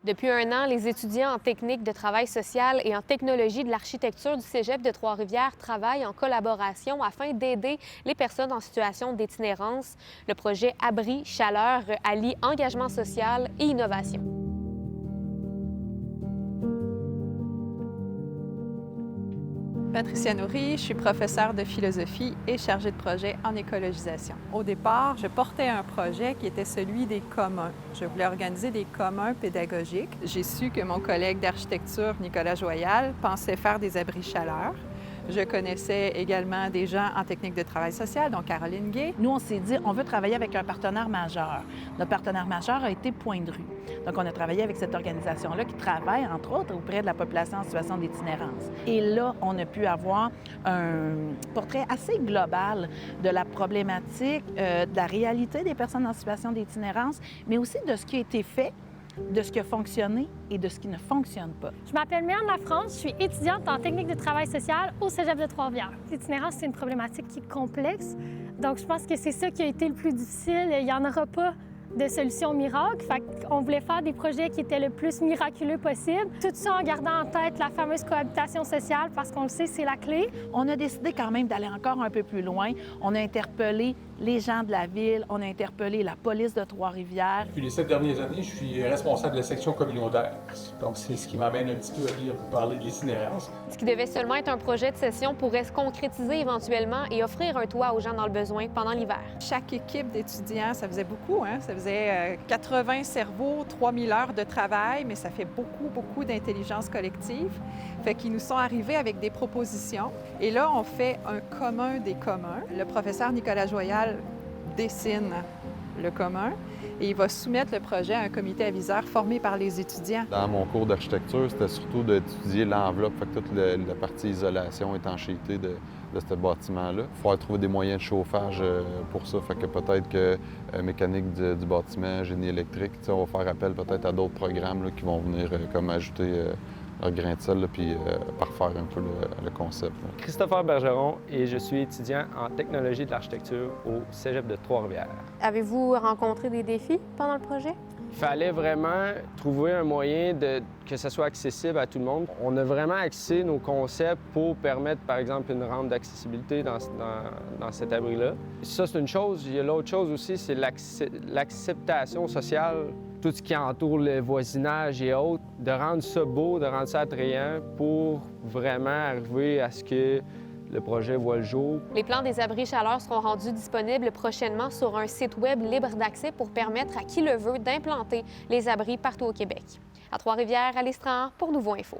Depuis un an, les étudiants en technique de travail social et en technologie de l'architecture du Cégep de Trois-Rivières travaillent en collaboration afin d'aider les personnes en situation d'itinérance. Le projet Abri Chaleur allie engagement social et innovation. Patricia Nourry, je suis professeure de philosophie et chargée de projet en écologisation. Au départ, je portais un projet qui était celui des communs. Je voulais organiser des communs pédagogiques. J'ai su que mon collègue d'architecture, Nicolas Joyal, pensait faire des abris chaleur. Je connaissais également des gens en technique de travail social, dont Caroline Gay. Nous, on s'est dit, on veut travailler avec un partenaire majeur. Notre partenaire majeur a été Point de rue. Donc, on a travaillé avec cette organisation-là qui travaille, entre autres, auprès de la population en situation d'itinérance. Et là, on a pu avoir un portrait assez global de la problématique, de la réalité des personnes en situation d'itinérance, mais aussi de ce qui a été fait, de ce qui a fonctionné et de ce qui ne fonctionne pas. Je m'appelle Méane Lafrance, je suis étudiante en technique de travail social au Cégep de Trois-Rivières. L'itinérance, c'est une problématique qui est complexe, donc je pense que c'est ça qui a été le plus difficile. Il n'y en aura pas de solution miracle. On voulait faire des projets qui étaient le plus miraculeux possible. Tout ça en gardant en tête la fameuse cohabitation sociale, parce qu'on le sait, c'est la clé. On a décidé quand même d'aller encore un peu plus loin. On a interpellé les gens de la ville, on a interpellé la police de Trois-Rivières. Depuis les 7 dernières années, je suis responsable de la section communautaire. Donc, c'est ce qui m'amène un petit peu à venir vous parler de l'itinérance. Ce qui devait seulement être un projet de session pourrait se concrétiser éventuellement et offrir un toit aux gens dans le besoin pendant l'hiver. Chaque équipe d'étudiants, ça faisait beaucoup, hein? Ça faisait 80 cerveaux, 3000 heures de travail, mais ça fait beaucoup d'intelligence collective. Fait qu'ils nous sont arrivés avec des propositions. Et là, on fait un commun des communs. Le professeur Nicolas Joyal dessine le commun et il va soumettre le projet à un comité aviseur formé par les étudiants. Dans mon cours d'architecture, c'était surtout d'étudier l'enveloppe, fait que toute la partie isolation, étanchéité de ce bâtiment-là. Il faudra trouver des moyens de chauffage pour ça, fait que peut-être que mécanique du bâtiment, génie électrique, on va faire appel peut-être à d'autres programmes là, qui vont venir comme ajouter leur grain de sel, puis parfaire un peu le concept. Là. Christopher Bergeron et je suis étudiant en technologie de l'architecture au Cégep de Trois-Rivières. Avez-vous rencontré des défis pendant le projet? Il fallait vraiment trouver un moyen que ça soit accessible à tout le monde. On a vraiment axé nos concepts pour permettre, par exemple, une rampe d'accessibilité dans cet abri-là. Ça, c'est une chose. Il y a l'autre chose aussi, c'est l'acceptation sociale, tout ce qui entoure le voisinage et autres, de rendre ça beau, de rendre ça attrayant pour vraiment arriver à ce que le projet voit le jour. Les plans des abris chaleur seront rendus disponibles prochainement sur un site web libre d'accès pour permettre à qui le veut d'implanter les abris partout au Québec. À Trois-Rivières, Alice Tran pour Nouveau Info.